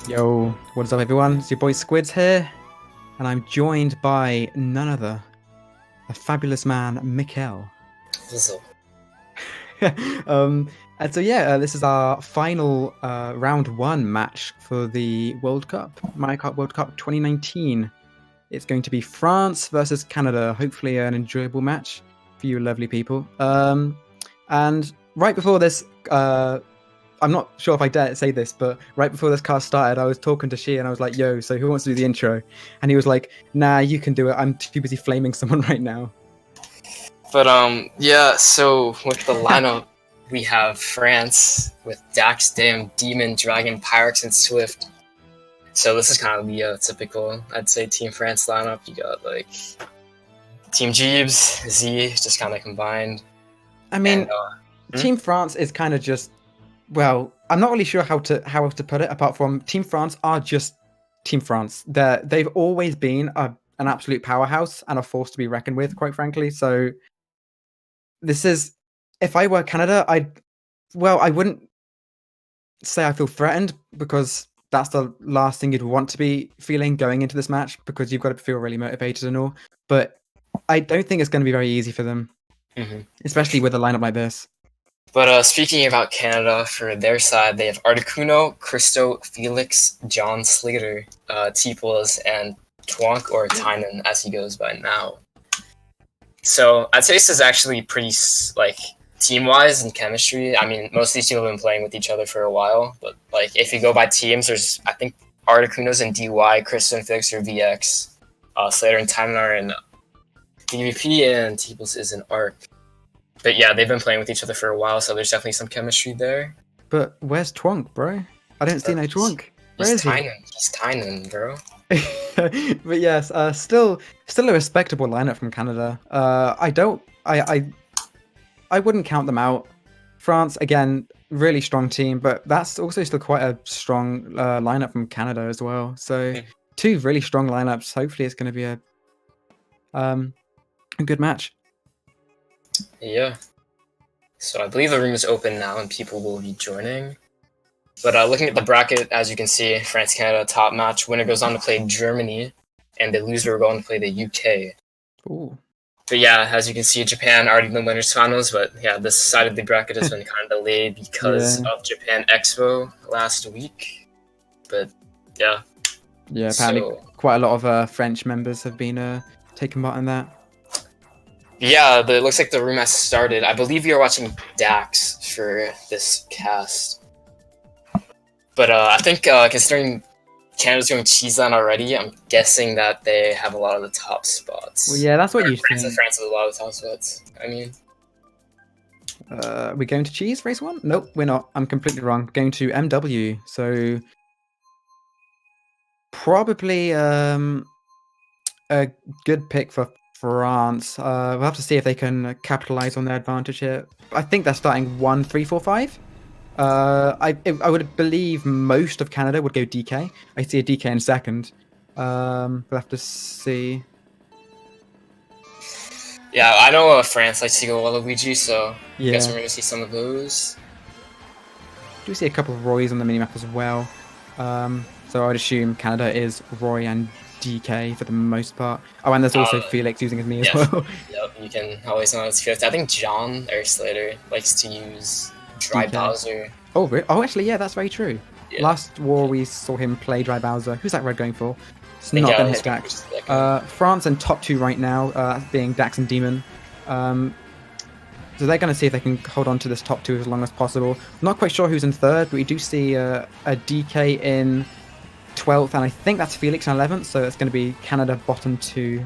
Yo, what's up everyone? It's your boy Squidz here, and I'm joined by none other, the fabulous man, Mikkel. So, And so this is our final round one match for the World Cup, Mario Kart World Cup 2019. It's going to be France versus Canada, hopefully an enjoyable match for you lovely people. And right before this, I'm not sure if I dare say this, but right before this cast started, I was talking to Shiiguy and I was like, yo, so who wants to do the intro? And he was like, nah, you can do it. I'm too busy flaming someone right now. but yeah. So with the lineup, we have France with Daxx, Demon, Dragon, Pyrex, and Swift. So this is kind of the typical, I'd say, Team France lineup. You got like Team Jeebs, Z, just kind of combined. I mean, Team France is kind of just, well, I'm not really sure how to put it. Apart from Team France are just Team France. They've always been an absolute powerhouse and a force to be reckoned with, quite frankly. So this is, if I were Canada, I wouldn't say I feel threatened, because that's the last thing you'd want to be feeling going into this match, because you've got to feel really motivated and all. But I don't think it's going to be very easy for them, especially with a lineup like this. But speaking about Canada, for their side, they have Articuno, Christo, Felix, John Slater, T-Pulls, and Twonk, or Tynan, as he goes by now. So I'd say this is actually pretty, like, team-wise and chemistry. I mean, most of these people have been playing with each other for a while, but like if you go by teams, there's, I think, Articuno's in DY, Christo and Felix are VX, Slater and Tynan are in DVP, and T-Pulls is in ARC. But yeah, they've been playing with each other for a while, so there's definitely some chemistry there. But where's Twonk, bro? I don't see no Twonk. Where is he? He's Tynan, bro. But yes, still a respectable lineup from Canada. I wouldn't count them out. France, again, really strong team, but that's also still quite a strong lineup from Canada as well. So two really strong lineups. Hopefully it's going to be a good match. Yeah. So I believe the room is open now and people will be joining. But looking at the bracket, as you can see, France-Canada top match. Winner goes on to play Germany, and the loser will go on to play the UK. Ooh. But yeah, as you can see, Japan already in the winners finals. But yeah, this side of the bracket has been kind of delayed because of Japan Expo last week. But yeah. Yeah, apparently quite a lot of French members have been taking part in that. Yeah, it looks like the room has started. I believe you're watching Daxx for this cast. But I think considering Canada's going Cheeseland already, I'm guessing that they have a lot of the top spots. Well, yeah, that's what you think. France has a lot of the top spots. I mean, we're going to Cheese race one? Nope, we're not. I'm completely wrong. We're going to MW. So probably a good pick for France. We'll have to see if they can capitalize on their advantage here. I think they're starting 1, 3, 4, 5. I would believe most of Canada would go DK. I see a DK in second. We'll have to see. Yeah, I know France likes to go Waluigi, so yeah. I guess we're going to see some of those. Do see a couple of Roys on the minimap as well. So I would assume Canada is Roy and DK for the most part. Oh, and there's also Felix using his me as well. Yep, you can always know it's fifth. I think John or Slater likes to use Dry DK. Bowser. Oh, really? Oh, actually, yeah, that's very true. Yeah. Last war we saw him play Dry Bowser. Who's that red going for? It's not going to hit Daxx. France in top 2 right now, being Daxx and Demon. So they're going to see if they can hold on to this top 2 as long as possible. Not quite sure who's in third, but we do see a DK in 12th, and I think that's Felix in 11th, so it's going to be Canada bottom 2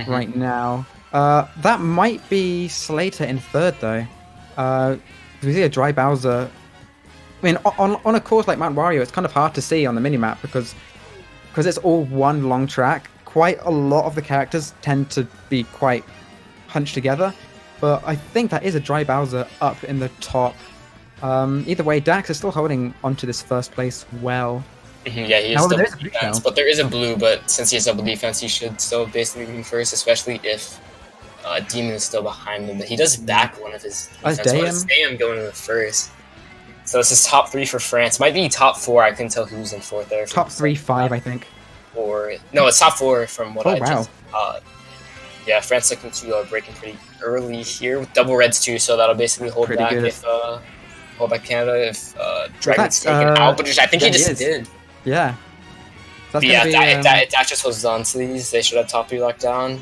right now. That might be Slater in third, though. We see a Dry Bowser. I mean, on a course like Mount Wario, it's kind of hard to see on the minimap because it's all one long track. Quite a lot of the characters tend to be quite hunched together, but I think that is a Dry Bowser up in the top. Either way, Daxx is still holding onto this first place well. Yeah, he is double defense, but there is a blue, but since he has double defense, he should still basically be first, especially if Demon is still behind him. But he does back one of his defense. Damn going in the first. So this is top 3 for France. Might be top 4. I couldn't tell who's in 4th there. Top 3, 5, I think. Or no, it's top 4 from what I wow. just. Yeah, France looking to break in pretty early here with double reds too, so that'll basically hold Pretty back good. if hold back Canada if Dragon's taken out, which I think he just did. Yeah. So yeah, if that just holds on to these, they should have top 3 locked down.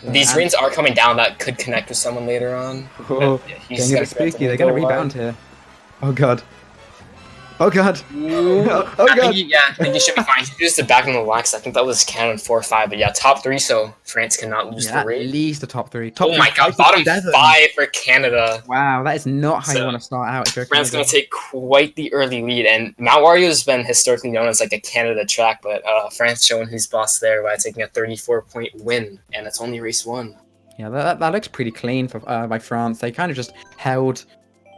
These greens are coming down that could connect with someone later on. Oh, getting a bit spooky. They're going to rebound here. Oh god. Oh god. Oh god. I think he should be fine. He used the back on the wax. I think that was Canada 4-5. But yeah, top 3, so France cannot lose the race. At least the top 3. Oh my god, bottom 5 for Canada. Wow, that is not how you want to start out. France going to take quite the early lead, and Mount Wario has been historically known as like a Canada track, but France showing who's boss there by taking a 34-point win, and it's only race 1. Yeah, that looks pretty clean for by France. They kind of just held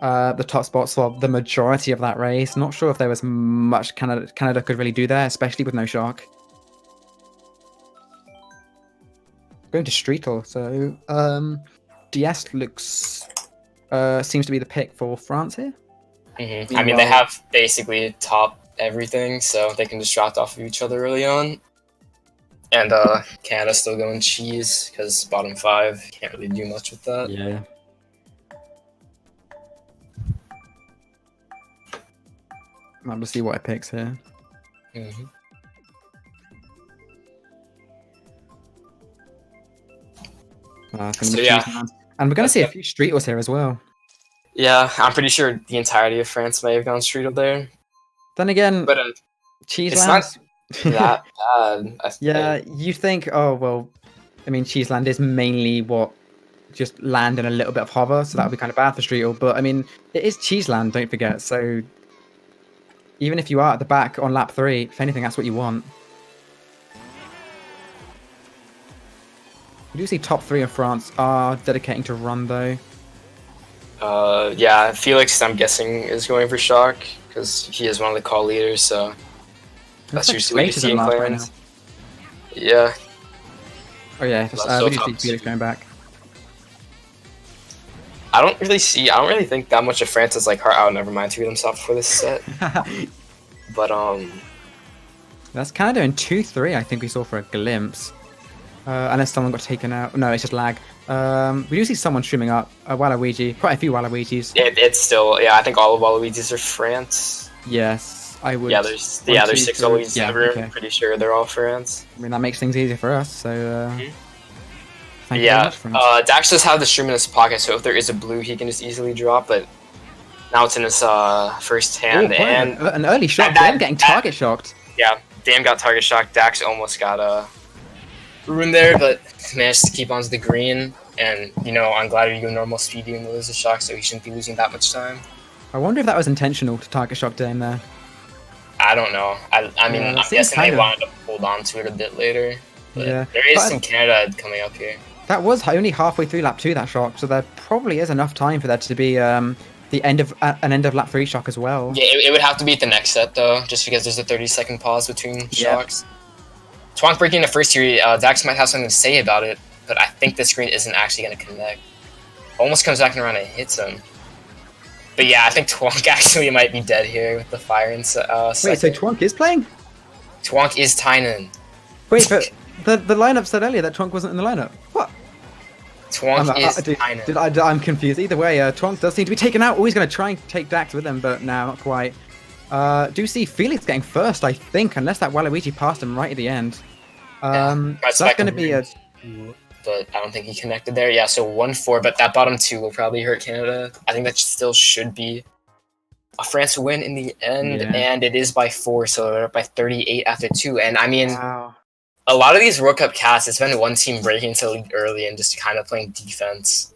the top spots for the majority of that race. Not sure if there was much Canada could really do there, especially with no shark. Going to Streetle, so DS looks seems to be the pick for France here. I mean, they have basically top everything, so they can just draft off of each other early on. And Canada's still going cheese because bottom 5 can't really do much with that. Yeah. I'm to see what it picks here. And we're going to see a few Streetles here as well. Yeah, I'm pretty sure the entirety of France may have gone Streetle there. Then again, but Cheeseland. It's not that bad. Yeah, you think, oh, well, I mean, Cheeseland is mainly what just land and a little bit of hover, so that would be kind of bad for Streetle. But I mean, it is Cheeseland, don't forget. So even if you are at the back on lap 3, if anything, that's what you want. We do see top 3 of France are dedicating to run, though. Yeah, Felix, I'm guessing, is going for Shock, because he is one of the call leaders, so that's usually what you see in clans. Yeah. Oh yeah, we do see Felix going back. I don't really think that much of France is like heart out. Never mind, 2 of them stopped for this set. But that's Canada in 2-3. I think we saw for a glimpse. Unless someone got taken out. No, it's just lag. We do see someone streaming up. Waluigi, quite a few Waluigis. It's still, yeah. I think all of Waluigis are France. Yes, I would. Yeah, there's 6 Waluigis in the room. Okay. Pretty sure they're all France. I mean, that makes things easier for us. So. Thank you very much, Daxx does have the stream in his pocket, so if there is a blue, he can just easily drop. But now it's in his first hand, and an early shot. Damn, getting target shocked. Yeah, Damn got target shocked. Daxx almost got ruined there, but managed to keep onto the green. And you know, I'm glad you go normal speed even though there's a shock, so he shouldn't be losing that much time. I wonder if that was intentional to target shock Dame there. I don't know. I mean, I'm guessing they wanted to hold on to it a bit later. But yeah, there is some Canada coming up here. That was only halfway through lap 2, that shock, so there probably is enough time for that to be the end of an end of lap 3 shock as well. Yeah, it would have to be at the next set though, just because there's a 30-second pause between shocks. Twonk breaking the first here, Daxx might have something to say about it, but I think the screen isn't actually going to connect. Almost comes back around and hits him. But yeah, I think Twonk actually might be dead here with the fire in second. Wait, so Twonk is playing? Twonk is Tynan. Wait, but the lineup said earlier that Twonk wasn't in the lineup. What? Twonk is Tynan. I'm confused. Either way, Twonk does seem to be taken out. Oh, he's going to try and take Daxx with him, but no, not quite. Do see Felix getting first, I think, unless that Waluigi passed him right at the end. So that's going to be a... But I don't think he connected there. Yeah, so 1-4, but that bottom 2 will probably hurt Canada. I think that still should be a France win in the end, and it is by 4, so they're up by 38 after 2. And I mean, a lot of these World Cup casts, it's been one team breaking into the lead early and just kind of playing defense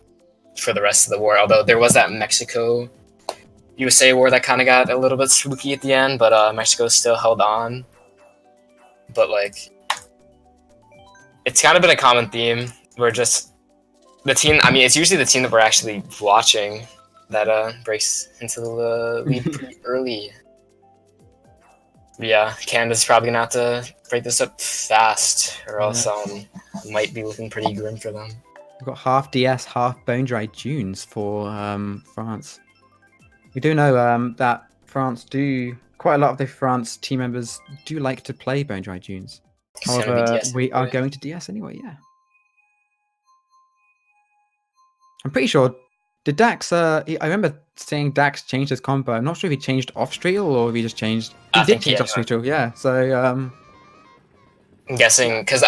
for the rest of the war. Although there was that Mexico-USA war that kind of got a little bit spooky at the end, but Mexico still held on. But like, it's kind of been a common theme where just the team, I mean, it's usually the team that we're actually watching that breaks into the lead pretty early. Yeah, Canada's probably gonna have to break this up fast, or else might be looking pretty grim for them. We've got half DS, half Bone Dry Dunes for France. We do know that quite a lot of the France team members do like to play Bone Dry Dunes. However, we are going to DS anyway, yeah. I'm pretty sure. Did Daxx? I remember seeing Daxx change his combo. I'm not sure if he changed off Streetle or if he just changed. He did change off Streetle, yeah. So I'm guessing because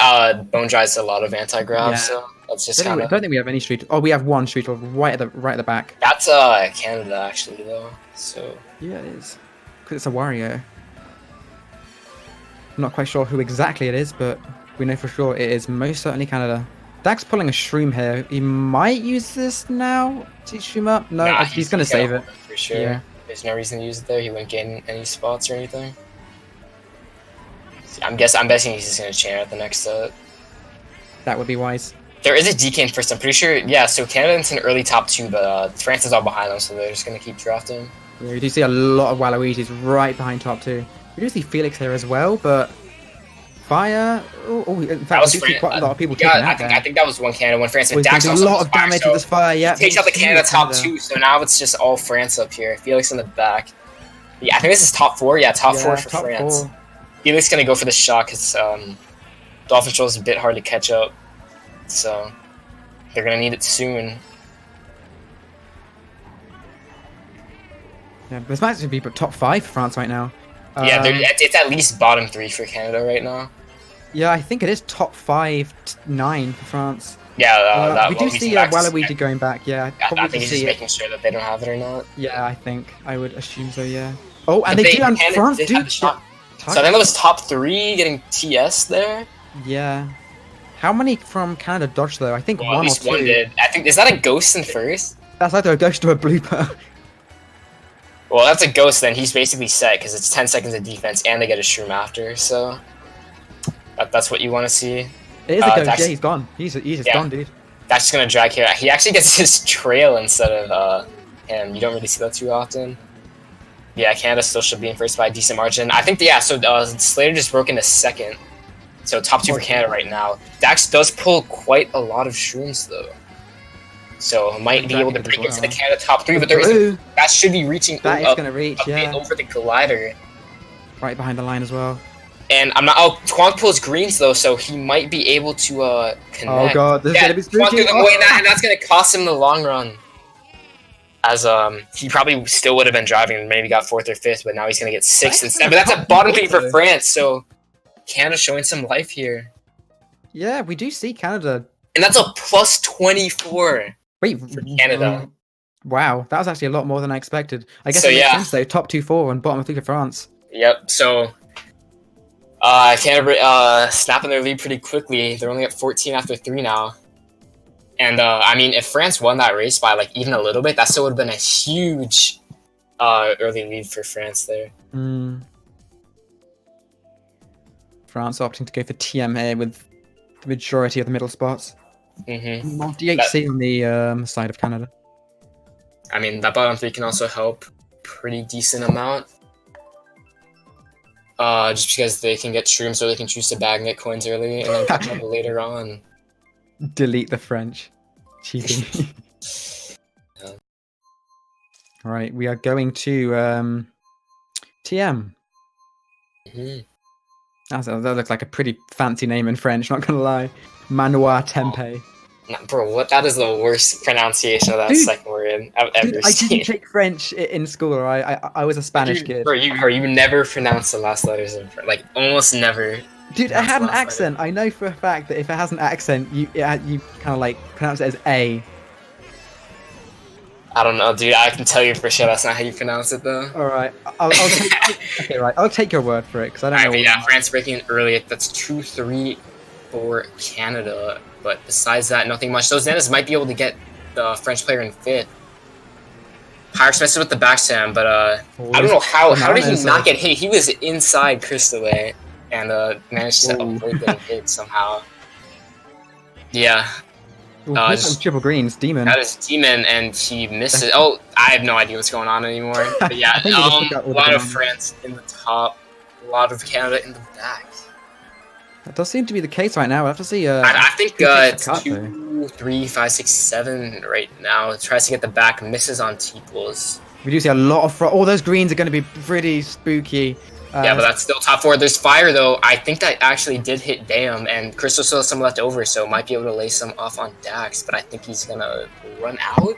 Bone Dry's a lot of anti-grav, so that's just kind of. I don't think we have any Streetle. Oh, we have one Streetle right at the back. That's Canada actually though. So yeah, it is because it's a Wario. I'm not quite sure who exactly it is, but we know for sure it is most certainly Canada. Daxx pulling a Shroom here. He might use this now to Shroom up. No, nah, he's going to save it. For sure. Yeah. There's no reason to use it there. He wouldn't gain any spots or anything. I'm guessing he's just going to chain at the next set. That would be wise. There is a DK in first, I'm pretty sure. Yeah, so Canada's an early top 2, but France is all behind them, so they're just going to keep drafting. Yeah, we do see a lot of Waluigi's right behind top 2. We do see Felix here as well, but Fire. In fact, we do see quite a lot of people taking out I think that was one Canada, one France, and Daxx a lot of damage with this Fire. Yeah, takes out the Canada top 2, so now it's just all France up here. Felix in the back. Yeah, I think this is top 4. Yeah, top 4 for France. 4. Felix gonna go for the shot because Dolphin Shoal is a bit hard to catch up, so they're gonna need it soon. Yeah, this might actually be top 5 for France right now. Yeah, it's at least bottom 3 for Canada right now. Yeah, I think it is top 5, 9 for France. Yeah, we do see Waluigi going back. Yeah, I think he's just making sure that they don't have it or not. Yeah, I would assume so. Yeah. Oh, and they do. And France do. So I think it was top 3 getting TS there. Yeah. How many from Canada dodged though? I think well, one at least or 2. One did. I think is that a ghost in first? That's either a ghost or a blooper. Well, that's a ghost then. He's basically set because it's 10 seconds of defense and they get a Shroom after, so that's what you want to see. It is a ghost. Yeah, he's gone. He's just gone, dude. That's just gonna drag here. He actually gets his trail instead of him. You don't really see that too often. Yeah, Canada still should be in first by a decent margin. I think so Slater just broke into second. So top 2 for Canada right now. Daxx does pull quite a lot of Shrooms though. So might be able to break into the Canada top 3, but that should be reaching that is gonna reach, over the glider. Right behind the line as well. And I'm not Twonk pulls greens though, so he might be able to connect. Oh god, this is gonna be spooky. And that's gonna cost him the long run. As he probably still would have been driving and maybe got 4th or 5th, but now he's gonna get 6th instead. But that's a bottom 3 for France, so Canada showing some life here. Yeah, we do see Canada. And that's a plus 24. Wait, for Canada. Wow, that was actually a lot more than I expected. I guess it makes sense though. Top 2-4 and bottom 3 for France. Yep. So Canada snapping their lead pretty quickly. They're only at 14 after 3 now. And I mean, if France won that race by like even a little bit, that still would have been a huge early lead for France there. France opting to go for TMA with the majority of the middle spots. DHC on the side of Canada. I mean, that bottom 3 can also help pretty decent amount. Just because they can get Shroom, so they can choose to bag and get coins early, and then catch up later on. Delete the French. Cheating. Alright, we are going to TM. That looks like a pretty fancy name in French, not gonna lie. Manoir Tempe. Bro, what? That is the worst pronunciation of that second word I've ever seen. I didn't take French in school, right? I was a Spanish kid. Bro, you never pronounce the last letters in French. Like, almost never. Dude, it had an accent. I know for a fact that if it has an accent, you kind of like pronounce it as A. I don't know, dude. I can tell you for sure that's not how you pronounce it, though. All right, I'll take your word for it because I don't know. Yeah, France breaking in early. That's 2-3 for Canada. But besides that, nothing much. Those Nanas might be able to get the French player in 5th. Higher expensive with the backstab, but I don't know how. How did he not get hit? He was inside Crystal Way and managed to avoid getting hit somehow. Yeah. Triple greens, Demon. That is Demon, and he misses. Oh, I have no idea what's going on anymore. But yeah, a lot of France in the top, a lot of Canada in the back. That does seem to be the case right now. We'll have to see. I think it's 2, 3, 5, 6, 7 right now. Tries to get the back, misses on T-pulls. We do see a lot of all those greens are going to be pretty spooky. Yeah, but that's still top 4. There's fire though. I think that actually did hit Dam, and Crystal still has some left over, so might be able to lay some off on Daxx. But I think he's gonna run out.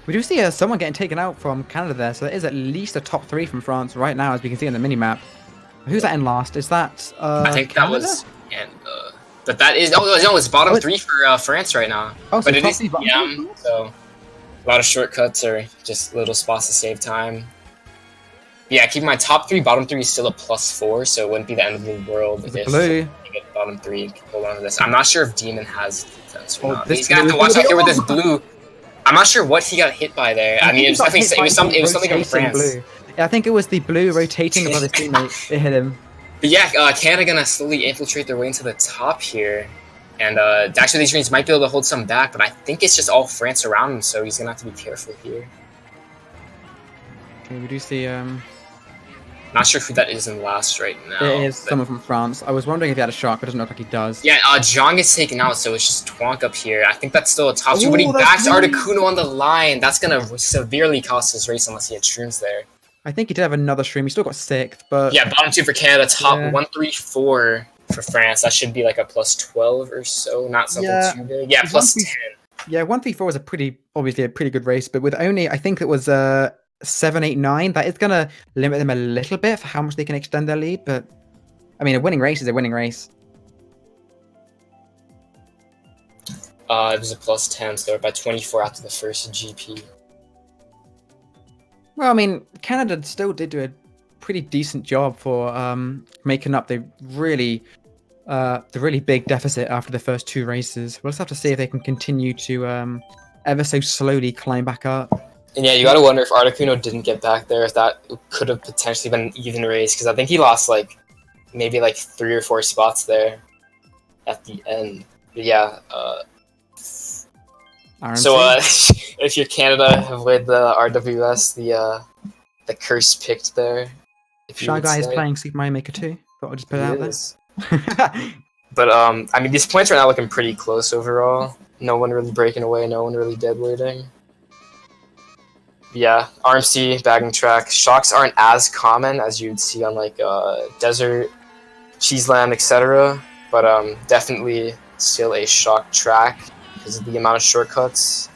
We do see someone getting taken out from Canada there, so there is at least a top 3 from France right now, as we can see on the mini-map. Who's that in last? Is that I think Canada? that was but that is no, it's bottom 3 for France right now. Oh, so but it is bottom 3? so a lot of shortcuts or just little spots to save time. Yeah, keep in mind, top 3, bottom 3 is still a +4, so it wouldn't be the end of the world if blue. you get bottom 3 hold on to this. I'm not sure if Demon has defense or not. He's blue. gonna have to watch out here with this blue. I'm not sure what he got hit by there. I mean, it was something in France. Blue. Yeah, I think it was the blue rotating above his teammate. It hit him. But yeah, Canada gonna slowly infiltrate their way into the top here. And actually, these greens might be able to hold some back, but I think it's just all France around him, so he's gonna have to be careful here. Okay, we do see. Not sure who that is in last right now. It is someone from France. I was wondering if he had a shot, but it doesn't look like he does. Yeah, Zhang is taken out, so it's just Twonk up here. I think that's still a top 2, but he backs Articuno on the line. That's gonna severely cost his race unless he had shrooms there. I think he did have another stream. He still got 6th, but yeah, bottom 2 for Canada, top 1, 3, 4 for France. That should be like a +12 or so, not something too big. Yeah, +10. Yeah, 1-3-4 was obviously a pretty good race, but with only I think it was 7, 8, 9. That is gonna limit them a little bit for how much they can extend their lead. But I mean, a winning race is a winning race. It was a +10, so they're by 24 after the first GP. Well, I mean, Canada still did do a pretty decent job for making up the really big deficit after the first 2 races. We'll just have to see if they can continue to ever so slowly climb back up. And yeah, you gotta wonder if Articuno didn't get back there, if that could have potentially been an even race, because I think he lost maybe 3 or 4 spots there at the end. But yeah, so if you're Canada, avoid the RWS, the curse picked there. Shiiguy is playing Super Mario Maker 2. Thought I'd just put it out there. But I mean, these points are now looking pretty close overall. No one really breaking away, no one really dead weighting. Yeah, RMC, bagging track. Shocks aren't as common as you'd see on Desert, Cheeseland, etc. But definitely still a shock track because of the amount of shortcuts.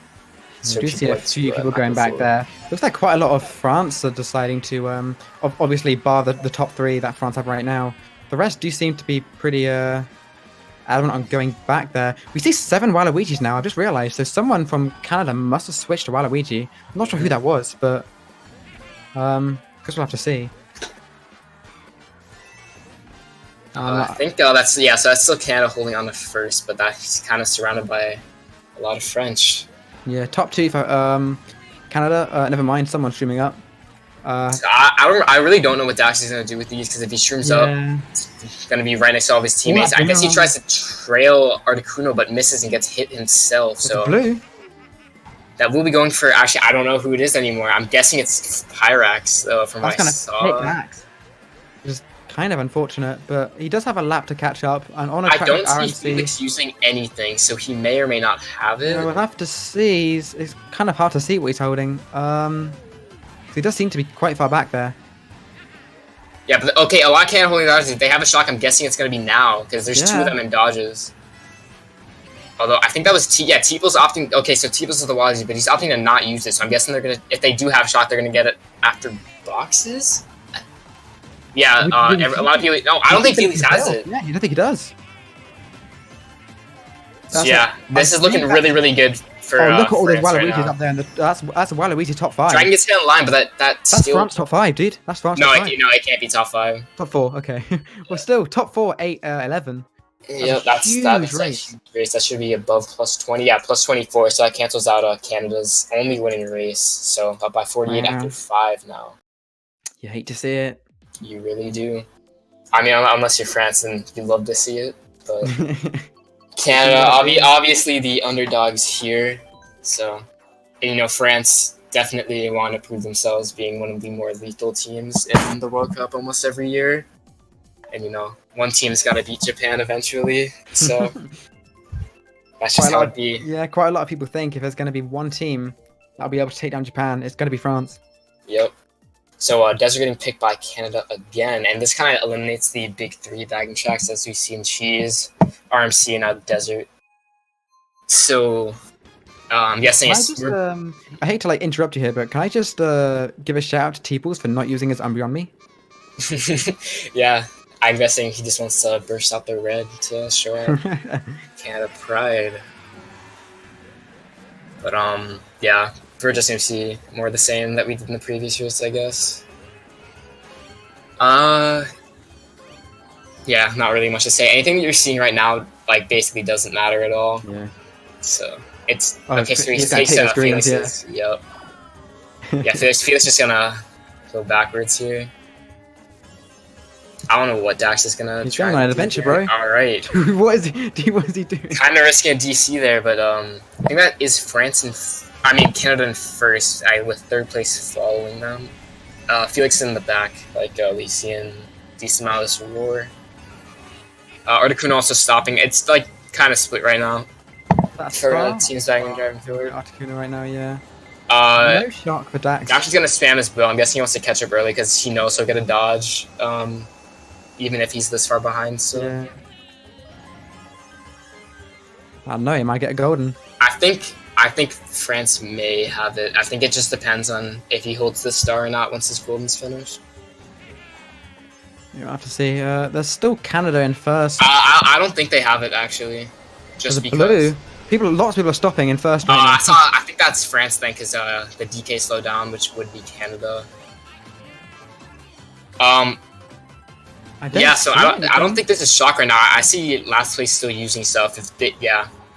So do see a few people going back there. Looks like quite a lot of France are deciding to, obviously bar the top 3 that France have right now. The rest do seem to be pretty adamant on going back there. We see 7 Waluigis now. I've just realised. So someone from Canada must have switched to Waluigi. I'm not sure who that was, but guess we'll have to see. I think that's so that's still Canada holding on to first, but that's kind of surrounded by a lot of French. Yeah, top 2 for Canada. Never mind, someone's streaming up. I really don't know what Daxx is gonna do with these, because if he streams up, it's gonna be right next to all of his teammates. I guess he tries to trail Articuno but misses and gets hit himself. So blue. That will be going for, actually, I don't know who it is anymore. I'm guessing it's Pyrax from what I saw. Daxx. Just kind of unfortunate, but he does have a lap to catch up. And on a track I don't RMC, see Felix using anything, so he may or may not have it. We'll have to see. It's kind of hard to see what he's holding. He does seem to be quite far back there. Yeah, but okay, a lot of Canada holding dodges. If they have a shock, I'm guessing it's going to be now, because there's 2 of them in dodges. Although, I think that was T-Bill's opting... Okay, so T-Bill's is the Waluigi, but he's opting to not use it, so I'm guessing they're going to... If they do have shock, they're going to get it after boxes? Yeah, a lot of people... No, I don't think Felix has it. Yeah, you don't think he does? This is looking really, really good for look at all those France Waluigis up there. that's Waluigi top 5. Dragon gets hit in line, but that's still... France top 5, dude. That's France top 5. No, it can't be top 5. Top 4, okay. Well, still, top 4, 8, 11. Yeah, that's a huge race. That should be above +20. Yeah, +24. So that cancels out Canada's only winning race. So up by 48 after 5 now. You hate to see it. You really do. I mean, unless you're France, then you'd love to see it. But Canada, obviously the underdogs here. So, France definitely want to prove themselves being one of the more lethal teams in the World Cup almost every year. And, one team's got to beat Japan eventually. So, that's just how it'd be. Yeah, quite a lot of people think if there's going to be one team that'll be able to take down Japan. It's going to be France. Yep. So Desert getting picked by Canada again, and this kind of eliminates the big three bagging tracks as we see in Cheese, RMC, and now Desert. So, yes, I hate to like interrupt you here, but can I just give a shout out to T-Pools for not using his Umbreon on me? Yeah, I'm guessing he just wants to burst out the red to show off Canada pride. But yeah, we're just gonna see more of the same that we did in the previous years, I guess. Yeah, not really much to say. Anything that you're seeing right now, like, basically doesn't matter at all. Yeah. So it's okay. So he takes Felix's. Yeah. Yep. Yeah, Felix just gonna go backwards here. I don't know what Daxx is gonna. He's going on an adventure, bro. All right. What is he doing? Kind of risking a DC there, but I think that is France and Canada in first. With third place following them. Felix in the back, like we see in decent amount of this war. Articuno also stopping. It's like kind of split right now. That's for teams bagging and driving forward. Articuno right now, yeah. No shock for Daxx. Daxx is gonna spam his bill. I'm guessing he wants to catch up early because he knows he'll get a dodge. Even if he's this far behind, so... Yeah. I don't know, he might get a golden. I think France may have it. I think it just depends on if he holds the star or not once his golden's finished. You'll have to see. There's still Canada in first. I don't think they have it, actually. Just because... Blue. Lots of people are stopping in first right now. I think that's France then, because the DK slowed down, which would be Canada. I don't think this is shock right now. I see last place still using stuff.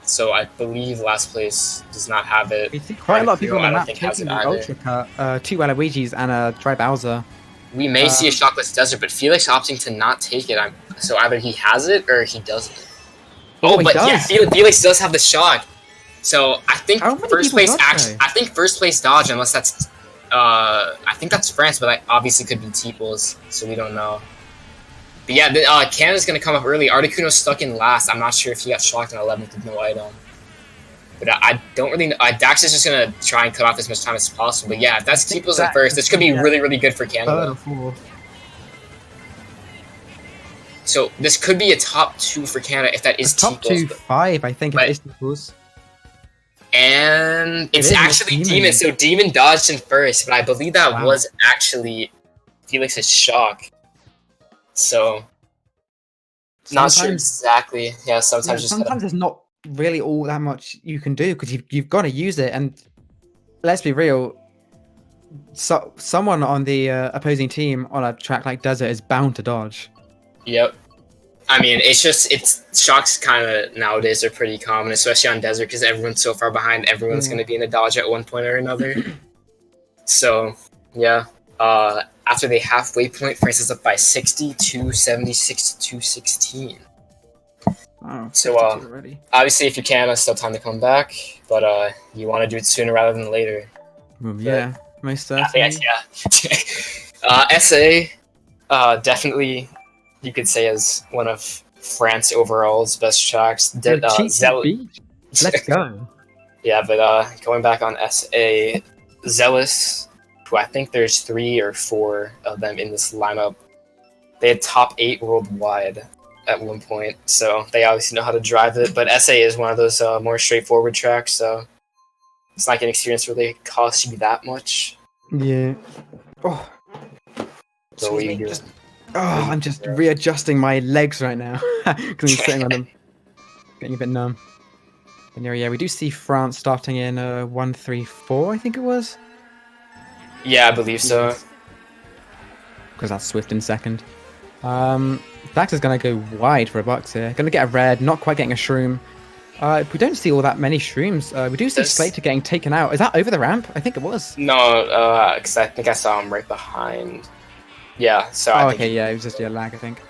So I believe last place does not have it. We see quite a lot of people on the map taking the Ultra Cut, 2 Waluigis and a Dry Bowser. We may see a shockless Desert, but Felix opting to not take it. So either he has it or he doesn't. Yeah, Felix does have the shock. So I think first place dodge, unless that's I think that's France, but that obviously could be T-Pools, so we don't know. But yeah, Canada's gonna come up early. Articuno's stuck in last. I'm not sure if he got shocked in 11th with no item. But I don't really know. Daxx is just gonna try and cut off as much time as possible. But yeah, if that's T-Pools in first, this could be really, really good for Canada. So this could be a top 2 for Canada if that is top T-Pools. 2-5, I think, if it is T-Pools. And it's actually Demon. So Demon dodged in first, but I believe that was actually Felix's shock. So not sure exactly. Yeah, sometimes there's not really all that much you can do because you've got to use it. And let's be real, someone on the opposing team on a track like Desert is bound to dodge. Yep. I mean, shocks kind of nowadays are pretty common, especially on Desert because everyone's so far behind. Everyone's going to be in a dodge at one point or another. So yeah. After the halfway point, France is up by 60 to 76 to 16. Oh, so obviously, if you can, it's still time to come back, but you want to do it sooner rather than later. Yeah, most certainly. SA, definitely, you could say is one of France overall's best tracks. Let's go. Yeah, but going back on SA, Zealous, who I think there's 3 or 4 of them in this lineup. They had top 8 worldwide at one point, so they obviously know how to drive it. But SA is one of those more straightforward tracks, so it's not an experience where they cost you that much. Yeah. Oh. So what are you doing? I'm just readjusting my legs right now because I'm sitting on them, getting a bit numb. And yeah, we do see France starting in 1-3-4, I think it was. Yeah, I believe so. Because that's Swift in second. Daxx is going to go wide for a box here. Going to get a red, not quite getting a shroom. We don't see all that many shrooms. We do see Slater getting taken out. Is that over the ramp? I think it was. No, because I think I saw him right behind. Yeah, so it was just a lag, I think.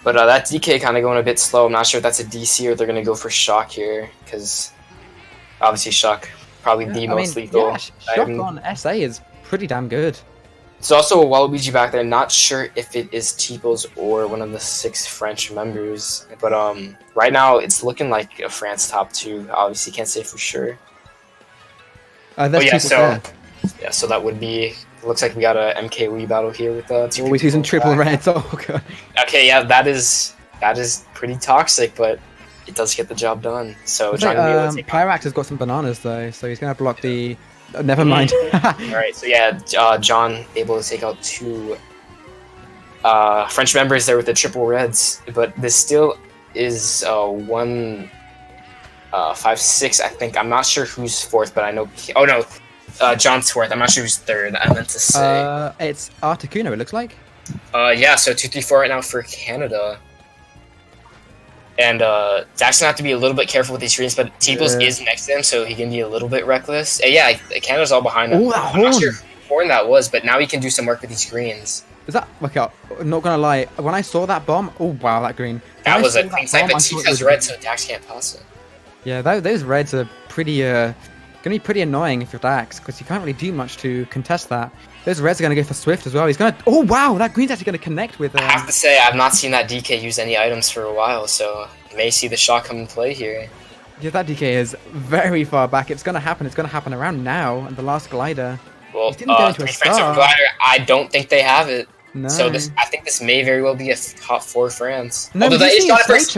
But that DK kind of going a bit slow. I'm not sure if that's a DC or they're going to go for Shock here, because obviously Shock probably the most lethal. Yeah, Shock on SA is pretty damn good. It's also a Waluigi back there. Not sure if it is T-Pools or one of the 6 French members. But right now, it's looking like a France top 2. Obviously, can't say for sure. There's people there. Yeah, so that would be. Looks like we got a MK Wii battle here with two. Always using triple reds. Oh god. Okay, yeah, that is pretty toxic, but it does get the job done. So John Pyrax has got some bananas though, so he's gonna block the. Never mind. Alright, so yeah, John able to take out 2 French members there with the triple reds, but this still is 1 5 6. I think I'm not sure who's 4th, but I know. Oh no. John's 4th. I'm not sure who's 3rd. I meant to say. It's Articuno, it looks like. Yeah, so 2, 3, 4 right now for Canada. And Daxx gonna have to be a little bit careful with these screens, but T-Pulse is next to him, so he can be a little bit reckless. Yeah, Canada's all behind him. Oh, that horn! I'm not sure whose horn that was, but now he can do some work with these greens. Is that okay? I'm not gonna lie. When I saw that bomb, oh wow, that green. That was a clean sight, but T has red, so Daxx can't pass it. Yeah, those reds are pretty gonna be pretty annoying if you're Daxx, because you can't really do much to contest that. Those reds are gonna go for Swift as well. He's gonna. Oh wow, that green's actually gonna connect with. I have to say, I've not seen that DK use any items for a while, so you may see the shot come in play here. Yeah, that DK is very far back. It's gonna happen. It's gonna happen around now, and the last glider. Well, glider, I don't think they have it. No. So I think this may very well be a top 4 France. No, although that is not a first.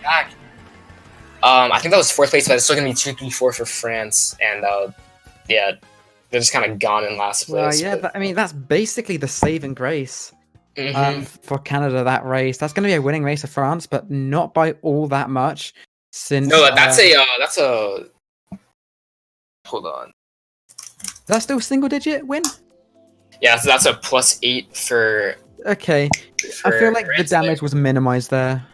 Back. I think that was 4th place, but it's still gonna be 2, 3, 4 for France, and yeah, they're just kind of gone in last place. Well, yeah, I mean that's basically the saving grace for Canada. That race, that's gonna be a winning race for France, but not by all that much. Since that's a. Hold on. Is that still single digit win? Yeah, so that's a +8 for. Okay, I feel like the damage was minimized there.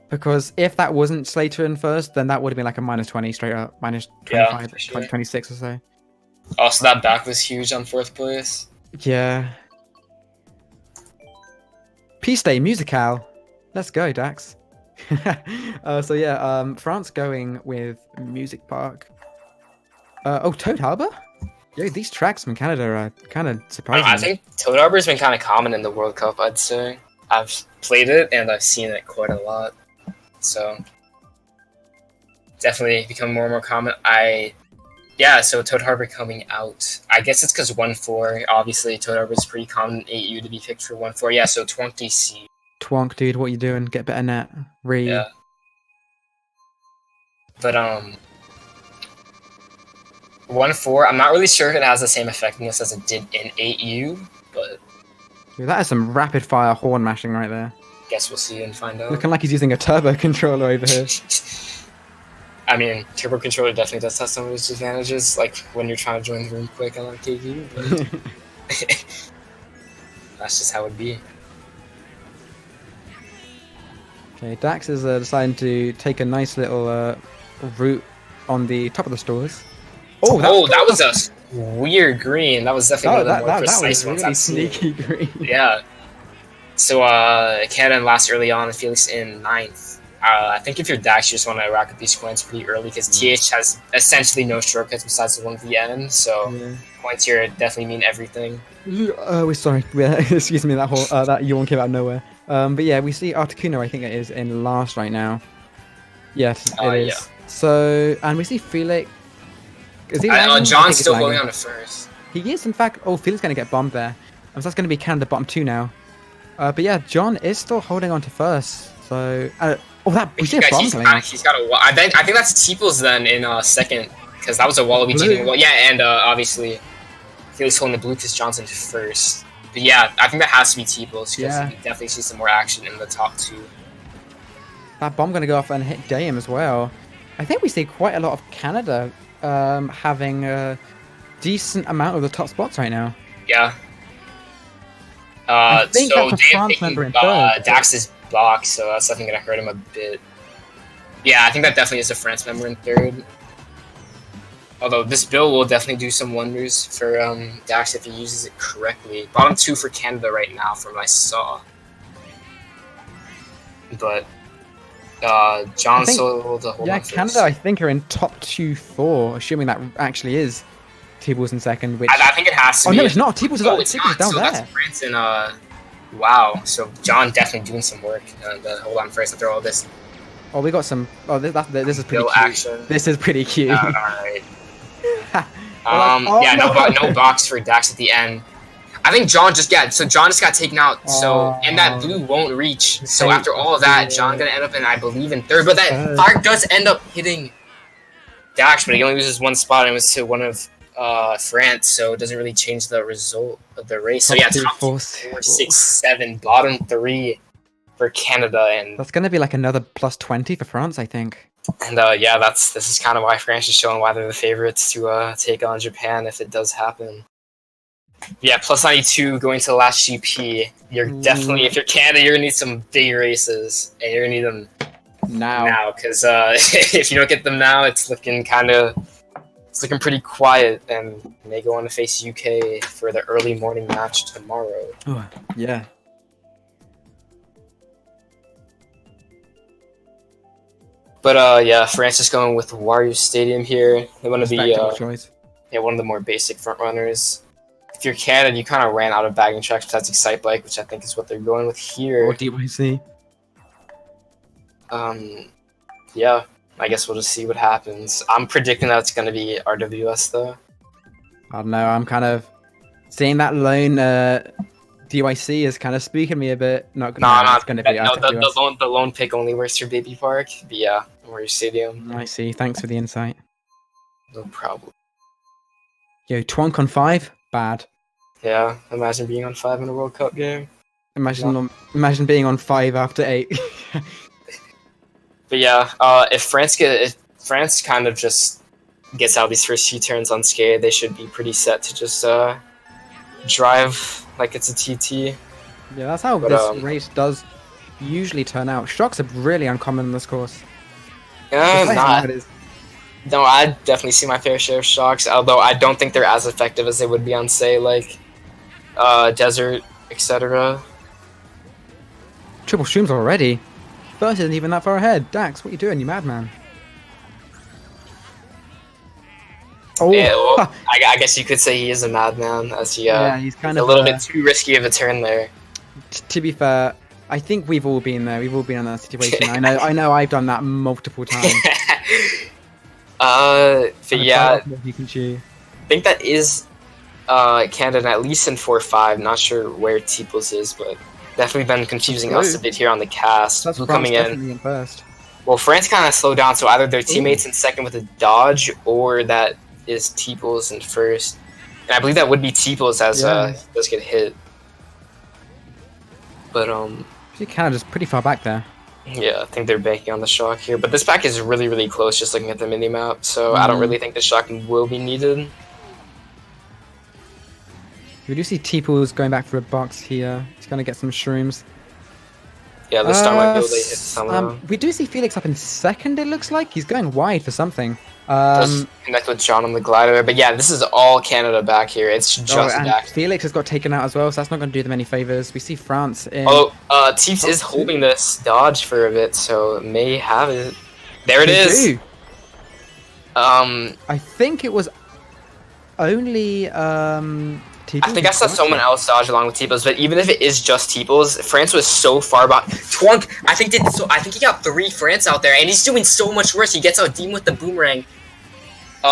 Because if that wasn't Slater in first, then that would have been like a -20 straight up, -25, yeah, sure. 26 or so. Oh, so that back was huge on 4th place? Yeah. Piste Musical. Let's go, Daxx. So yeah, France going with Music Park. Toad Harbor? Yeah, these tracks from Canada are kind of surprising. I think Toad Harbor has been kind of common in the World Cup, I'd say. I've played it, and I've seen it quite a lot. So definitely become more and more common. So Toad Harbor coming out. I guess it's because 1-4. Obviously, Toad Harbor is pretty common in 8U to be picked for 1-4. Yeah, so Twonk DC. Twonk, dude, what you doing? Get better net. Yeah. But 1-4. I'm not really sure if it has the same effectiveness as it did in 8U, but dude, that is some rapid fire horn mashing right there. Guess we'll see and find out. Looking like he's using a turbo controller over here. I mean, turbo controller definitely does have some of its advantages, like when you're trying to join the room quick on KV, but that's just how it be. Okay, Daxx is deciding to take a nice little route on the top of the stores. That was a weird green. That was definitely one of the more precise ones I've seen. Sneaky green. Yeah. So Canada last early on, and Felix in 9th. I think if you're Daxx, you just want to rack up these points pretty early because TH has essentially no shortcuts besides the one at the end. So points here definitely mean everything. We're sorry. Excuse me. That whole that yawn came out of nowhere. But yeah, we see Articuno. I think it is in last right now. Yes, it is. Yeah. So and we see Felix. Is he? John's still going on to first. He is, in fact. Oh, Felix going to get bombed there. So that's going to be Canada bottom 2 now. But yeah, John is still holding on to first. So, we see a bomb coming out. He's got a wall. I think that's T-Pulse then in second, because that was a Waluigi wall. Yeah, and obviously, Felix holding the blue because Johnson first. But yeah, I think that has to be T-Pulse because you definitely see some more action in the top 2. That bomb going to go off and hit Dame as well. I think we see quite a lot of Canada having a decent amount of the top spots right now. Yeah. I think that's a France member in third. Daxx's block, so that's definitely going to hurt him a bit. Yeah, I think that definitely is a France member in 3rd. Although this build will definitely do some wonders for Daxx if he uses it correctly. Bottom 2 for Canada right now, from what I saw. But John's still able to hold on first. Canada, I think, are in top 2-4, assuming that actually is T-Pulse in second. Which I think it has to be. Oh no, it's not. T-Pulse is down there. That's France and wow. So John definitely doing some work. Hold on first after all this. Oh, we got some. Oh, this is pretty cute. Action. This is pretty cute. Alright. No box for Daxx at the end. I think John just got taken out. So and that blue won't reach. So after all of that, John gonna end up in, I believe, in third. But that fire does end up hitting Daxx, but he only loses one spot, and it was to one of France. So it doesn't really change the result of the race. So yeah, top 4, 6, 7, bottom 3 for Canada, and that's gonna be like another plus 20 for France, I think. And yeah, this is kind of why France is showing why they're the favorites to take on Japan if it does happen. Yeah, plus 92 going to the last GP. You're definitely, if you're Canada, you're gonna need some big races, and you're gonna need them now, because if you don't get them now, it's looking pretty quiet, and they go on to face UK for the early morning match tomorrow. Oh, yeah. But yeah, France is going with Wario Stadium here. They want to be one of the more basic front runners. If you're Canada, you kind of ran out of bagging tracks besides Excite Bike, which I think is what they're going with here. Or DYC. Yeah, I guess we'll just see what happens. I'm predicting that it's going to be RWS though. I don't know. I'm kind of seeing that lone DYC is kind of spooking me a bit. It's going to be RWS. The lone pick only works for Baby Park. But yeah, Wario Stadium. I see. Thanks for the insight. No problem. Yo, Twonk on 5? Bad. Yeah, imagine being on 5 in a World Cup game. Imagine being on 5 after 8. But yeah, if France kind of just gets out these first few turns unscathed, they should be pretty set to just drive like it's a TT. Yeah, that's how this race does usually turn out. Shocks are really uncommon in this course. Yeah, no, I definitely see my fair share of shocks, although I don't think they're as effective as they would be on, say, like Desert, etc. Triple streams already. First isn't even that far ahead. Daxx, what are you doing, you madman? Oh, yeah, well, I guess you could say he is a madman, as he's kind of a little bit too risky of a turn there. To be fair, I think we've all been there. We've all been in that situation. I know I've done that multiple times. But yeah, you can chew. I think that is Canada, at least in 4-5. Not sure where T-Pulse is, but definitely been confusing us a bit here on the cast. That's coming in first. Well, France kind of slowed down, so either their teammates in second with a dodge, or that is T-Pulse in first. And I believe that would be T-Pulse as he does get hit. But Canada's pretty far back there. Yeah, I think they're banking on the shock here. But this pack is really, really close just looking at the mini-map, so I don't really think the shock will be needed. We do see T-Pulse going back for a box here. He's going to get some shrooms. Yeah, the star might be able to hit somehow. We do see Felix up in second, it looks like. He's going wide for something. Just connect with John on the glider. But yeah, this is all Canada back here. It's just back. Felix has got taken out as well, so that's not going to do them any favors. We see France in... Teeps is holding this dodge for a bit, so may have it. There it is! I think it was only... I think I saw someone else dodge along with T-Pulse, but even if it is just T-Pulse, France was so far back. Twonk, I think he got 3 France out there, and he's doing so much worse. He gets out Deem with the boomerang.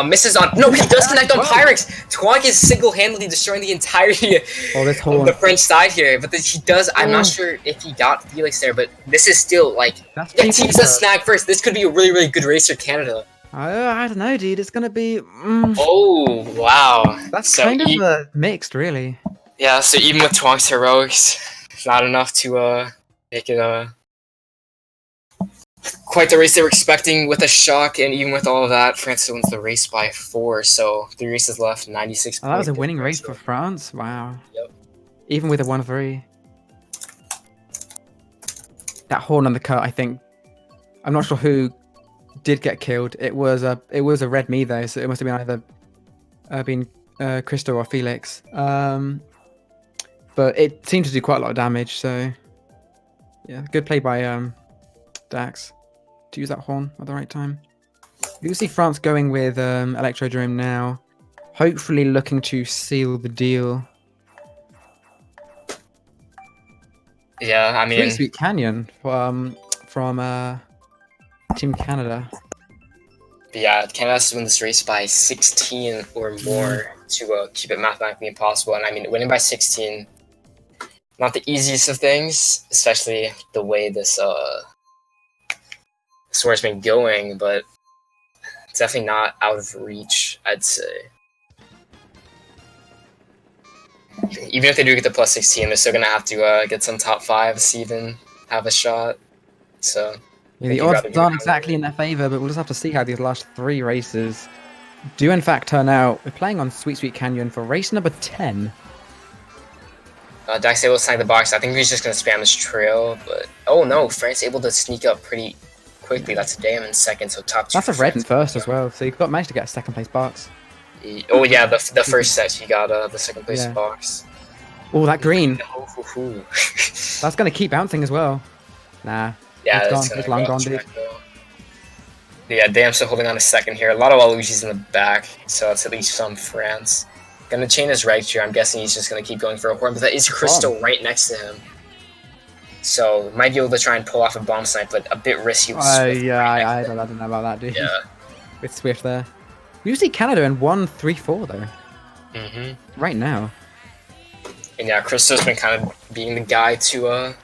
Misses on... No, he does connect on Pyrex! Twonk is single-handedly destroying the entirety of the French side here, but he does... I'm not sure if he got Felix there, but this is still, like... Yeah, Teeps does snag first. This could be a really, really good race for Canada. I don't know, dude. It's gonna be... Oh, wow. That's kind of mixed, really. Yeah, so even with Twonk's heroics, it's not enough to make it quite the race they were expecting with a shock, and even with all of that, France still wins the race by 4, so 3 races left, 96 points. That was a winning race for France? Wow. Yep. Even with a 1-3. That horn on the cut, I think... I'm not sure who... did get killed. It was a red me though, so it must have been either Crystal or Felix. But it seemed to do quite a lot of damage, so yeah, good play by Daxx to use that horn at the right time. You can see France going with Electrodrome now, hopefully looking to seal the deal. Yeah, I mean, Pretty sweet canyon from Team Canada. But yeah, Canada has to win this race by 16 or more to keep it mathematically impossible. And I mean, winning by 16, not the easiest of things, especially the way this score's been going, but it's definitely not out of reach, I'd say. Even if they do get the plus 16, they're still going to have to get some top 5s to even have a shot. So yeah, the odds aren't exactly in their favor, but we'll just have to see how these last 3 races do in fact turn out. We're playing on Sweet Sweet Canyon for race number 10. Daxx able to snag the box. I think he's just going to spam this trail, but oh no, France able to sneak up pretty quickly. That's a damn in second, so top 2. That's a red in first as well, so you've got managed to get a second place box. Oh yeah, the first set he got the second place box. Oh, that green. That's going to keep bouncing as well. Nah. Yeah, it's gone. It's long gone, dude. Yeah, Damn still holding on a second here. A lot of Waluigi's in the back, so it's at least some France. Gonna chain his right here. I'm guessing he's just gonna keep going for a horn, but that is Crystal right next to him. So might be able to try and pull off a bomb snipe, but a bit risky. Yeah, I don't know about that, dude. Yeah. With Swift there. We do see Canada in 1-3-4 though. Right now. And yeah, Crystal's been kind of being the guy to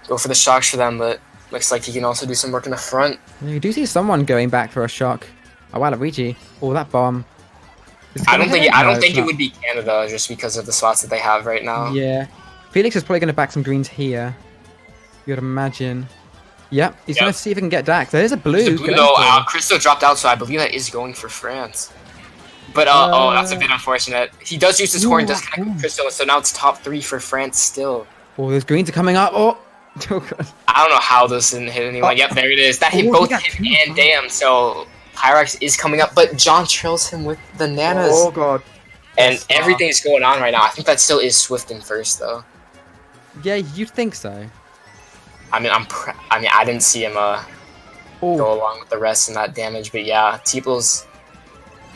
go for the shocks for them, but looks like he can also do some work in the front. You do see someone going back for a shock. Oh, Waluigi. Oh, that bomb. I don't think it would be Canada just because of the slots that they have right now. Yeah. Felix is probably going to back some greens here. You'd imagine. Yep, he's going to see if he can get Daxx. There's a blue. No, Crystal dropped out, so I believe that is going for France. But, oh, that's a bit unfortunate. He does use his horn, does connect with Crystal, so now it's top 3 for France still. Oh, those greens are coming up. Oh, God. I don't know how this didn't hit anyone. Yep, there it is. That hit both him and Damn, so Pyrex is coming up, but John trails him with the nanas. Oh, God. And everything's going on right now. I think that still is Swift in first, though. Yeah, you'd think so. I mean, I didn't see him go along with the rest in that damage, but yeah, Teeple's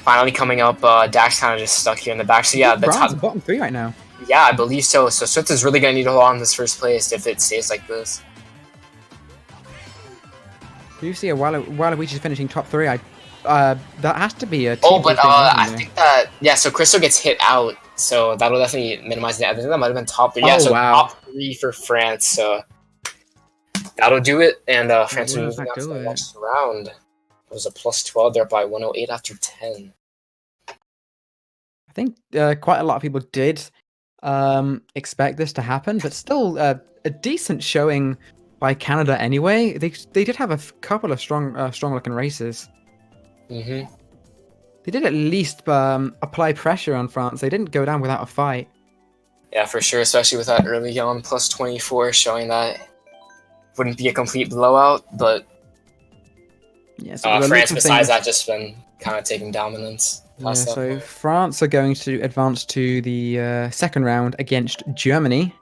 finally coming up. Daxx kind of just stuck here in the back. So yeah, the top bottom 3 right now. Yeah, I believe so. So Swift is really gonna need to hold on this first place if it stays like this. Do you see a Waluigi's finishing top 3? That has to be a. Oh, but I think that so Crystal gets hit out, so that'll definitely minimize that. I think that might have been top 3. Yeah, so top 3 for France. So that'll do it, and France will move on to the next round. It was a plus 12 there by 108 after 10. I think quite a lot of people did expect this to happen, but still a decent showing by Canada anyway. They did have a couple of strong looking races. They did at least apply pressure on France. They didn't go down without a fight. Yeah, for sure, especially with that early on plus 24 showing that wouldn't be a complete blowout, but yeah, so France besides that just been kind of taking dominance. Yeah, so France are going to advance to the second round against Germany,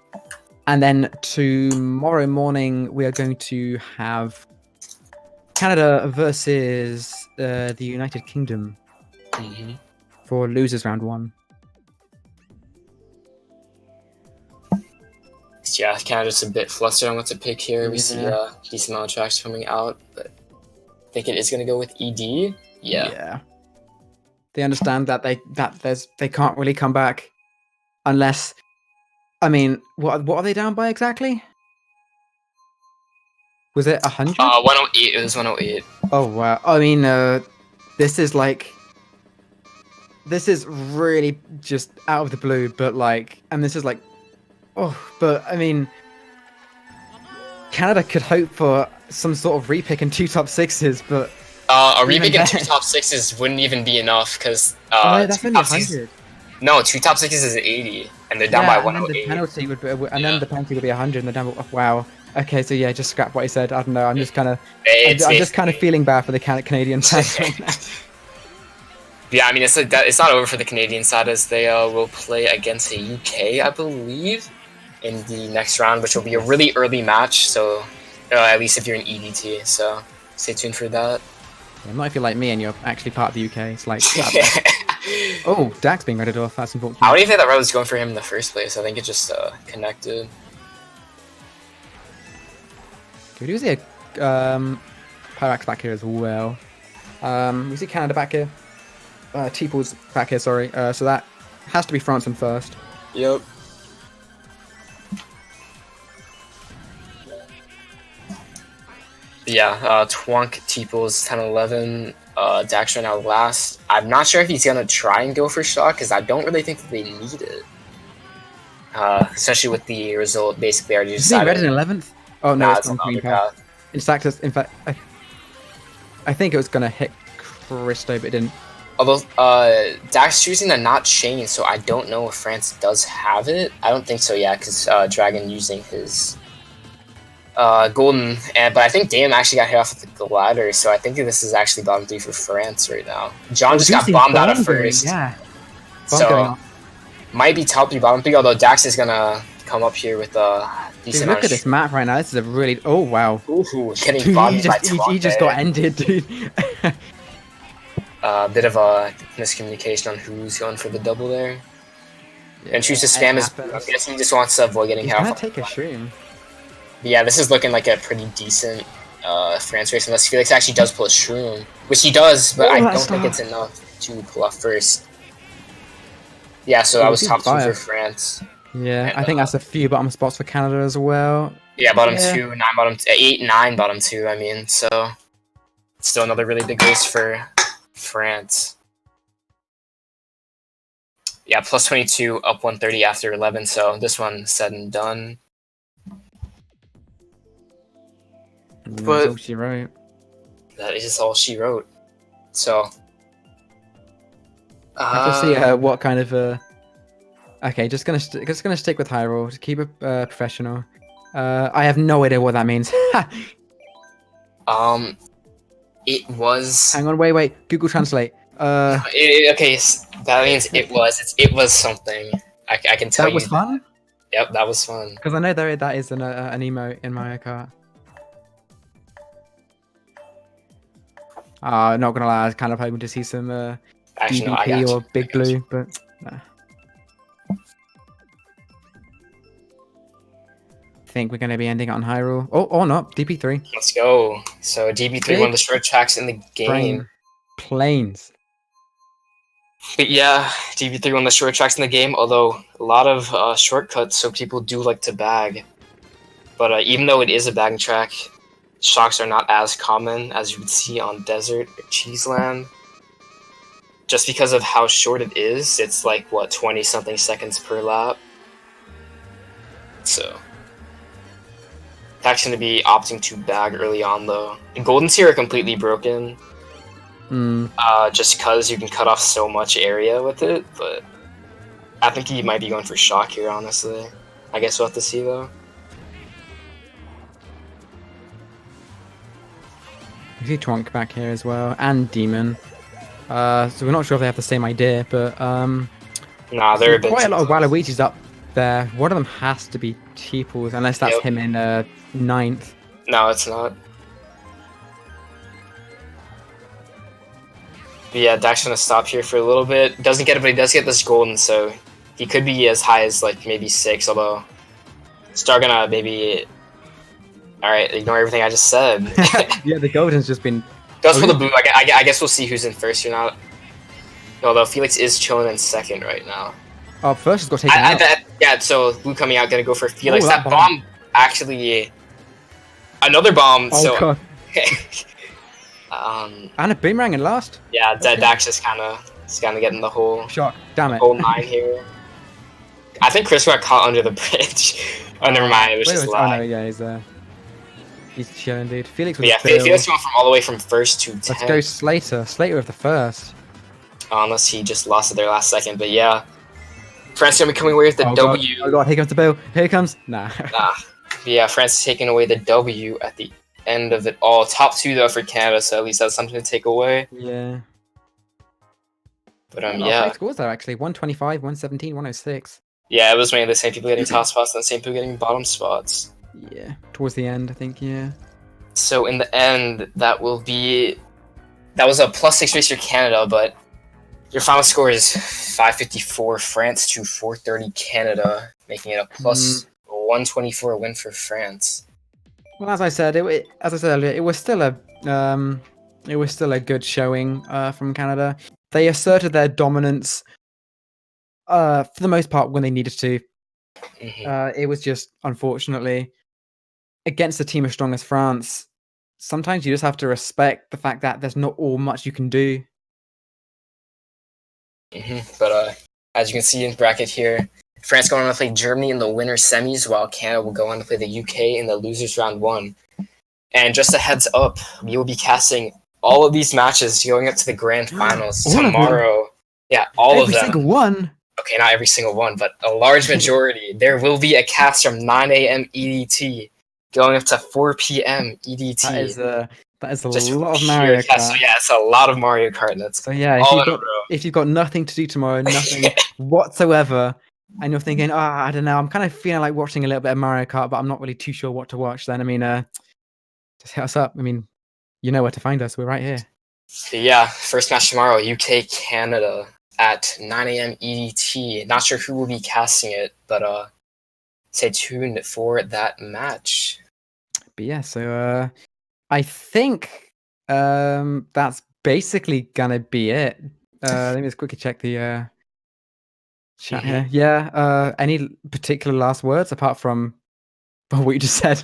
and then tomorrow morning we are going to have Canada versus the United Kingdom for losers round 1. Yeah, Canada's a bit flustered on what to pick here. We see a decent amount of tracks coming out, but I think it is going to go with ED. Yeah. They understand that they can't really come back unless, I mean, what are they down by exactly? Was it 100? 108. It was 108. Oh wow! I mean, this is really just out of the blue, but this is but I mean, Canada could hope for some sort of repick and 2 top 6s, but a repick and 2 top 6s wouldn't even be enough because that's only 100. No, 2 top 6s is 80, and they're down by 108. And then the penalty would be, then the penalty would be 100, and they're down. Wow. Okay, so yeah, just scrap what I said. I don't know. I'm just kind of feeling bad for the Canadian side right now. Yeah, I mean, it's not over for the Canadian side as they will play against the UK, I believe, in the next round, which will be a really early match. So, at least if you're an EDT, so stay tuned for that. Yeah, not if you're like me and you're actually part of the UK. It's like, oh, Daxx being redded off. That's unfortunate. I don't even think that road was going for him in the first place. I think it just connected. We do see a Pyrax back here as well. We see Canada back here. T-Pools back here, sorry. So that has to be France in first. Yep. Yeah, Twonk, T-Pools, 10-11. Daxx right now last. I'm not sure if he's gonna try and go for shock because I don't really think that they need it. Especially with the result basically already decided. Is he red in 11th? Oh no, it's on green path. path. In fact, I think it was gonna hit Christo, but it didn't. Although Daxx choosing to not chain, so I don't know if France does have it. I don't think so, yeah, because Dragon using his golden, but I think Dame actually got hit off with the glider, so I think this is actually bottom 3 for France right now. John just got bombed out of first, yeah. So might be top 3, bottom 3. Although Daxx is gonna come up here with a decent. Dude, look at this map right now. This is a really wow. Ooh, getting bombed by Twonk. He just got ended, dude. Bit of a miscommunication on who's going for the double there. And choose to spam his. I'm guessing he just wants to avoid getting hit off. Take a shroom. Yeah, this is looking like a pretty decent France race, unless Felix actually does pull a shroom, which he does, but I don't think it's enough to pull off first. Yeah, so that was top 2 for France. Yeah, and, I think that's a few bottom spots for Canada as well. Yeah, bottom 2, 9 bottom, 8, 9 bottom 2. I mean, so still another really big race for France. Yeah, plus 22, up 130 after 11. So this one said and done. But that's all she wrote. That is all she wrote. So let's see what kind of okay, just gonna stick with Hyrule to keep it professional. I have no idea what that means. It was. Hang on, wait. Google Translate. Okay, that means it was something. I can tell you. That was fun. Yep, that was fun. Because I know that is an emote in Mario Kart. Not gonna lie, I was kind of hoping to see some DBP or Big Blue, but nah. I think we're gonna be ending it on Hyrule. Oh, or not, DP3. Let's go. So DP3, one of the short tracks in the game. Planes. But yeah, DP3, one of the short tracks in the game, although a lot of shortcuts, so people do like to bag. But even though it is a bagging track, shocks are not as common as you would see on Desert or Cheeseland. Just because of how short it is, it's like, what, 20-something seconds per lap? So Daxx going to be opting to bag early on, though. The Goldens here are completely broken. Just because you can cut off so much area with it, but I think he might be going for shock here, honestly. I guess we'll have to see, though. You see Twonk back here as well, and Demon. So we're not sure if they have the same idea, but nah, they're a bit quite a lot of Waluigi's up there. One of them has to be T-Pools, unless that's him in 9th. No, it's not. But yeah, Daxx gonna stop here for a little bit. Doesn't get it, but he does get this golden, so he could be as high as like maybe 6. Although Star gonna maybe. All right, ignore everything I just said. Yeah, the golden's just been. Goes for the blue. I guess we'll see who's in first or not. Although Felix is chilling in 2nd right now. Oh, first has got taken out. Yeah, so blue coming out, gonna go for Felix. That bomb actually. Another bomb. Oh, so. God. And a boomerang in last. Yeah, Daxx is kind of getting the whole. Shock. Damn it. Whole 9 here. I think Chris got caught under the bridge. Oh, never mind. It was just lag. Oh no, yeah, he's chilling, dude. Felix was. Yeah, Felix went from all the way from 1st to 10th. Let's go Slater. Slater with the first. Unless he just lost it there last second, but yeah. France gonna be coming away with the W. Oh god, here comes the bill. Here it comes. Nah. But yeah, France is taking away the W at the end of it all. Top 2 though for Canada, so at least that's something to take away. Yeah. But yeah. Scores though actually 125, 117, 106. Yeah, it was mainly the same people getting top spots and the same people getting bottom spots. Yeah, towards the end, I think. Yeah. So in the end, that was a +6 race for Canada, but your final score is 554 France to 430 Canada, making it a +124 win for France. Well, as I said earlier, it was still a it was still a good showing from Canada. They asserted their dominance for the most part when they needed to. It was just, unfortunately, against a team as strong as France, sometimes you just have to respect the fact that there's not all much you can do. But as you can see in bracket here, France going on to play Germany in the winner semis, while Canada will go on to play the UK in the losers round 1. And just a heads up, we will be casting all of these matches going up to the grand finals tomorrow. Yeah, all of them. Every single one. Okay, not every single one, but a large majority. There will be a cast from 9 a.m. EDT going up to 4 p.m. EDT. That is a lot of Mario Kart. So yeah, it's a lot of Mario Kart. So yeah, if you've got nothing to do tomorrow, nothing whatsoever, and you're thinking, I don't know, I'm kind of feeling like watching a little bit of Mario Kart, but I'm not really too sure what to watch, then, I mean, just hit us up. I mean, you know where to find us. We're right here. Yeah, first match tomorrow, UK, Canada at 9 a.m. EDT. Not sure who will be casting it, but stay tuned for that match. But yeah, so I think that's basically gonna be it. Let me just quickly check the chat here. Yeah. Any particular last words apart from what you just said?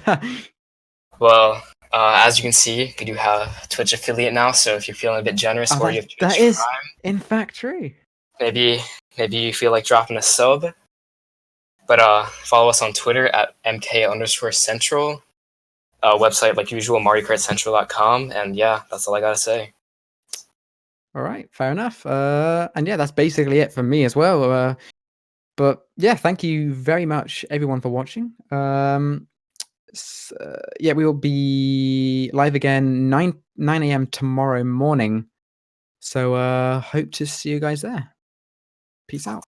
Well, as you can see, we do have Twitch affiliate now, so if you're feeling a bit generous, or you have Twitch that is Prime, in fact true. Maybe you feel like dropping a sub. But follow us on Twitter at MK_Central. Website, like usual, MarioKartCentral.com. And yeah, that's all I gotta say. All right, fair enough. And yeah, that's basically it from me as well. But yeah, thank you very much, everyone, for watching. Yeah, we will be live again 9 a.m. tomorrow morning. So hope to see you guys there. Peace out.